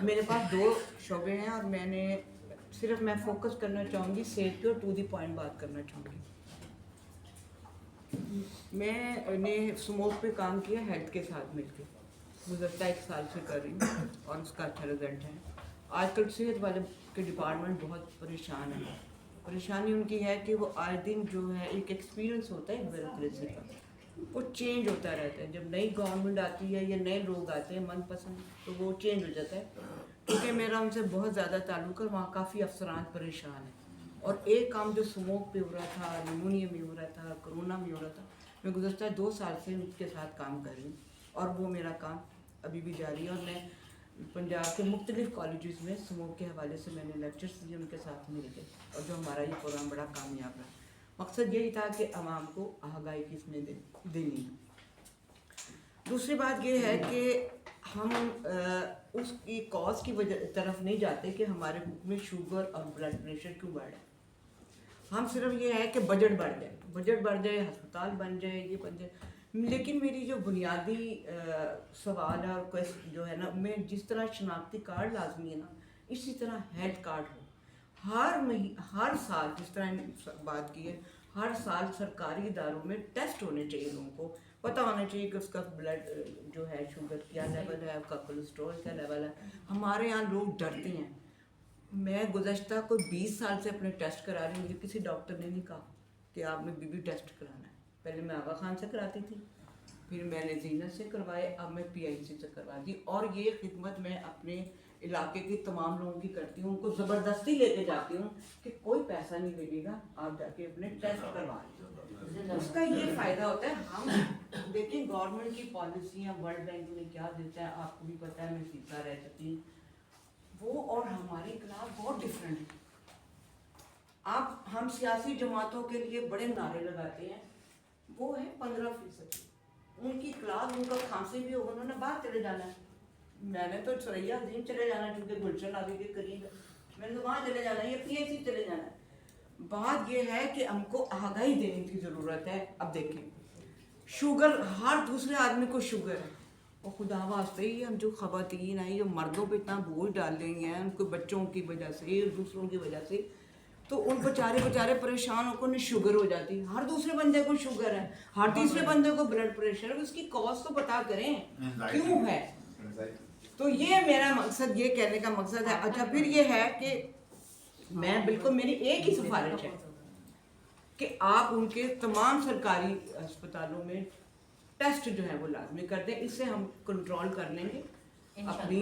मेरे पास दो शोबे हैं और मैं फोकस करना चाहूँगी सेहत पे और टू दी पॉइंट बात करना चाहूँगी। मैंने स्मोक पे काम किया हेल्थ के साथ मिलकर, गुज़श्ता 1 साल से कर रही हूँ और उसका अच्छा रिजल्ट है। आजकल सेहत वाले के डिपार्टमेंट बहुत परेशान है। परेशानी उनकी है कि वो आए दिन जो है एक एक्सपीरियंस होता है ब्यूरोक्रेसी का, वो चेंज होता रहता है। जब नई गवर्नमेंट आती है या नए लोग आते हैं मनपसंद, तो वो चेंज हो जाता है। क्योंकि मेरा उनसे बहुत ज़्यादा ताल्लुक है, वहाँ काफ़ी अफसरान परेशान हैं। और एक काम जो स्मोक पे हो रहा था, निमोनिया में हो रहा था, कोरोना में हो रहा था, मैं गुज़श्ता 2 साल से उनके साथ काम कर रही हूँ और वो मेरा काम अभी भी जारी है। और मैं पंजाब के मुख्तलिफ कॉलेजेस में स्मोक के हवाले से मैंने लेक्चर्स दिए उनके साथ मिल के, और जो हमारा ये प्रोग्राम बड़ा कामयाब रहा। मकसद यही था कि आवाम को आगाही किसने देनी है। दूसरी बात ये है कि हम उसकी कॉज की वजह तरफ नहीं जाते कि हमारे मुल्क में शुगर और ब्लड प्रेशर क्यों बढ़े। हम सिर्फ ये है कि बजट बढ़ जाए, अस्पताल बन जाए, ये बन जाए। लेकिन मेरी जो बुनियादी सवाल है और जो है ना, मैं जिस तरह शनाख्ती कार्ड लाजमी है ना, इसी तरह हेल्थ कार्ड हो। हर साल, जिस तरह बात की है, हर साल सरकारी इदारों में टेस्ट होने चाहिए। लोगों को पता होना चाहिए कि उसका ब्लड जो है, शुगर क्या लेवल है, उसका कोलेस्ट्रॉल क्या लेवल है। हमारे यहाँ लोग डरते हैं। मैं गुज़श्ता कोई 20 साल से अपने टेस्ट करा रही हूँ, मुझे किसी डॉक्टर ने नहीं कहा कि आपने बीबी टेस्ट कराना है। पहले मैं आगा खान से कराती थी, फिर मैंने जीनत से करवाए, अब मैं PIC से करवा दी। और ये खिदमत मैं अपने इलाके के तमाम लोगों की करती हूँ, उनको ज़बरदस्ती लेके जाती हूँ कि कोई पैसा नहीं लगेगा, आप जाके अपने टेस्ट करवा लें। उसका ये फ़ायदा होता है। हम देखिए गवर्नमेंट की पॉलिसियाँ, वर्ल्ड बैंक में क्या देता है आपको भी पता है, मैं सीखता रह चुकी हूँ। वो और हमारी क्लास बहुत डिफरेंट है। हम सियासी जमातों के लिए बड़े नारे लगाते हैं, वो है 15%। उनकी क्लास, उनका खांसी भी होगा, उन्होंने बाहर चले जाना है। मैंने तो सरैया अजीम चले जाना है, क्योंकि गुलशन आगे के करीब है, मैंने तो वहाँ चले जाना है, या PIC चले जाना है। बात यह है कि हमको आगाही देने की ज़रूरत है। अब देखें, शुगर, हर दूसरे आदमी को शुगर है, और खुदा वास्ते ही हम जो ख़वातीन हैं, जो मर्दों पे इतना बोझ डाल रही हैं, उनको बच्चों की वजह से, दूसरों की वजह से, तो उन बेचारे परेशान होकर उन्हें शुगर हो जाती है। हर दूसरे बंदे को शुगर है, हर तीसरे बंदे को ब्लड प्रेशर है। उसकी कॉज तो पता करें क्यों है। तो ये मेरा मकसद, ये कहने का मकसद है। अच्छा, फिर ये है कि मैं बिल्कुल, मेरी एक ही सिफारिश है कि आप उनके तमाम सरकारी अस्पतालों में टेस्ट जो है वो लाजमी कर दें। इससे हम कंट्रोल कर लेंगे अपनी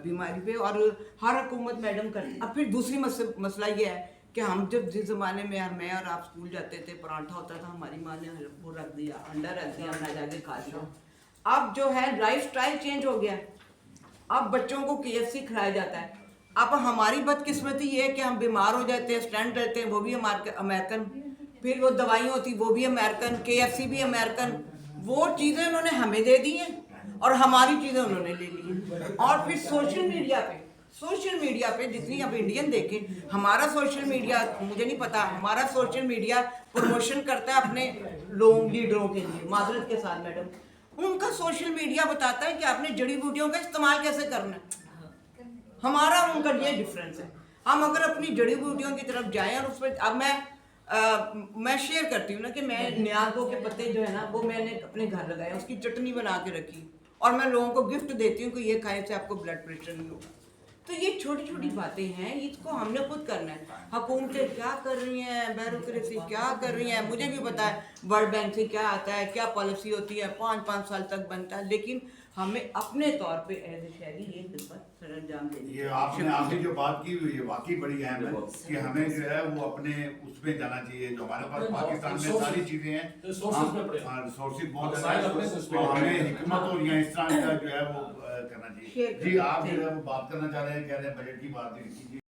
बीमारी पे, और हर हुकूमत मैडम कर। अब फिर दूसरी मसला ये है कि हम जब जिस ज़माने में मैं और आप स्कूल जाते थे, पराठा होता था, हमारी माँ ने वो रख दिया, अंडा रख दिया, ना जाके खा लिया। अब जो है लाइफ स्टाइल चेंज हो गया, अब बच्चों को KFC खिलाया जाता है। अब हमारी बदकिस्मती ये है कि हम बीमार हो जाते हैं, स्टैंड रहते हैं, वो भी अमेरिकन, फिर वो दवाई होती वो भी अमेरिकन, KFC भी अमेरिकन। वो चीज़ें उन्होंने हमें दे दी हैं और हमारी चीज़ें उन्होंने ले ली हैं। और फिर सोशल मीडिया पे जितनी अब इंडियन देखें, हमारा सोशल मीडिया, मुझे नहीं पता, हमारा सोशल मीडिया प्रमोशन करता है अपने लोगों, लीडरों के लिए, माजरत के साथ मैडम, उनका सोशल मीडिया बताता है कि आपने जड़ी बूटियों का इस्तेमाल कैसे करना है। हमारा उनका ये डिफरेंस है। हम अगर अपनी जड़ी बूटियों की तरफ जाएं, और उस पर अब मैं शेयर करती हूँ ना कि मैं न्यागो के पत्ते जो है ना, वो मैंने अपने घर लगाए, उसकी चटनी बना के रखी, और मैं लोगों को गिफ्ट देती हूँ कि ये खाने से आपको ब्लड प्रेशर नहीं होगा। तो ये छोटी छोटी बातें हैं, इसको हमने खुद करना है। हुकूमतें क्या कर रही हैं, ब्यूरोक्रेसी क्या कर रही है, मुझे भी पता है वर्ल्ड बैंक से क्या आता है, क्या पॉलिसी होती है, 5-5 साल तक बनता है। लेकिन हमें अपने तौर पे एज ए शहरी ये खिदमत सरअंजाम देनी। ये आपने जो बात की हुई है वाकई बड़ी अहम है कि हमें जो है वो अपने उसमें जाना चाहिए। जो हमारे पास पाकिस्तान में सारी चीजें हैं, रिसोर्सेज बहुत है, तो हमें हिकमत और या इस तरह का जो है वो करना चाहिए। जी, आप जो है वो बात करना चाह रहे हैं, कह रहे हैं बजट की बात कीजिए।